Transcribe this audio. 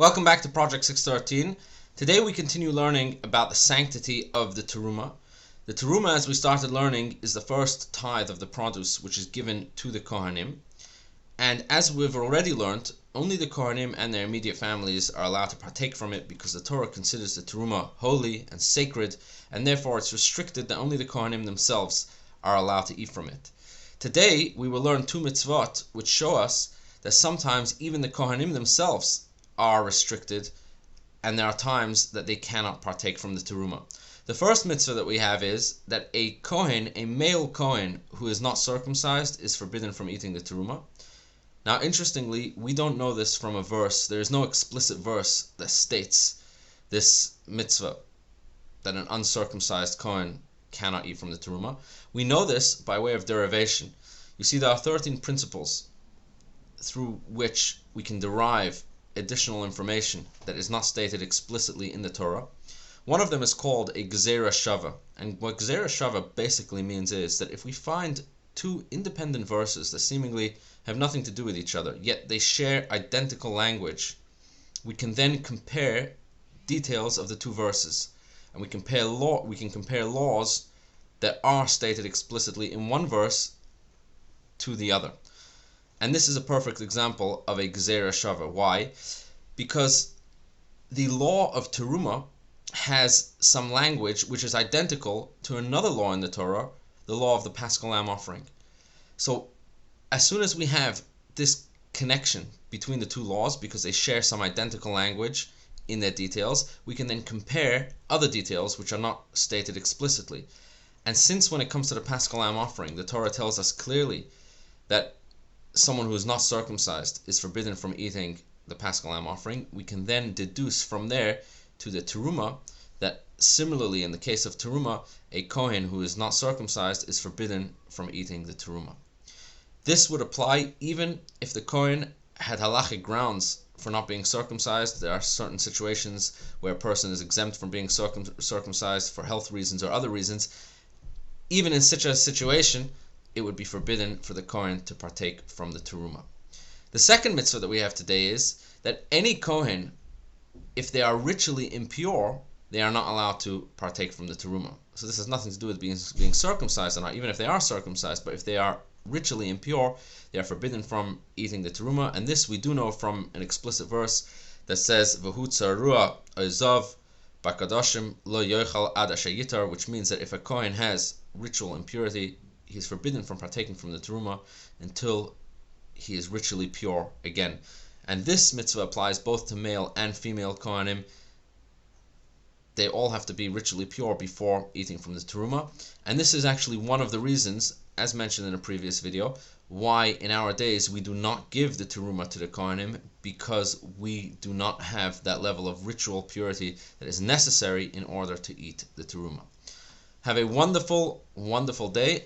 Welcome back to Project 613. Today we continue learning about the sanctity of the Terumah. The Terumah, as we started learning, is the first tithe of the produce which is given to the Kohanim. And as we've already learned, only the Kohanim and their immediate families are allowed to partake from it because the Torah considers the Terumah holy and sacred, and therefore it's restricted that only the Kohanim themselves are allowed to eat from it. Today we will learn two mitzvot which show us that sometimes even the Kohanim themselves are restricted, and there are times that they cannot partake from the Terumah. The first mitzvah that we have is that a Kohen, a male Kohen who is not circumcised, is forbidden from eating the Terumah. Now, interestingly, we don't know this from a verse. There is no explicit verse that states this mitzvah, that an uncircumcised Kohen cannot eat from the Terumah. We know this by way of derivation. You see, there are 13 principles through which we can derive additional information that is not stated explicitly in the Torah. One of them is called a Gzeira Shava, and what Gzeira Shava basically means is that if we find two independent verses that seemingly have nothing to do with each other, yet they share identical language, we can then compare details of the two verses, and we can compare laws that are stated explicitly in one verse to the other. And this is a perfect example of a Gzeira Shava. Why? Because the law of Terumah has some language which is identical to another law in the Torah, the law of the Paschal Lamb offering. So as soon as we have this connection between the two laws, because they share some identical language in their details, we can then compare other details which are not stated explicitly. And since when it comes to the Paschal Lamb offering, the Torah tells us clearly that someone who is not circumcised is forbidden from eating the Paschal Lamb offering, we can then deduce from there to the Terumah that similarly in the case of Terumah, a Kohen who is not circumcised is forbidden from eating the Terumah. This would apply even if the Kohen had halachic grounds for not being circumcised. There are certain situations where a person is exempt from being circumcised for health reasons or other reasons. Even in such a situation, it would be forbidden for the Kohen to partake from the Terumah. The second mitzvah that we have today is that any Kohen, if they are ritually impure, they are not allowed to partake from the Terumah. So this has nothing to do with being circumcised or not, even if they are circumcised, but if they are ritually impure, they are forbidden from eating the Terumah. And this we do know from an explicit verse that says, V'hu tzarua ozav bakadoshim lo yochal ad asher yitar, which means that if a Kohen has ritual impurity, he is forbidden from partaking from the Terumah until he is ritually pure again. And this mitzvah applies both to male and female Kohanim. They all have to be ritually pure before eating from the Terumah. And this is actually one of the reasons, as mentioned in a previous video, why in our days we do not give the Terumah to the Kohanim, because we do not have that level of ritual purity that is necessary in order to eat the Terumah. Have a wonderful, wonderful day.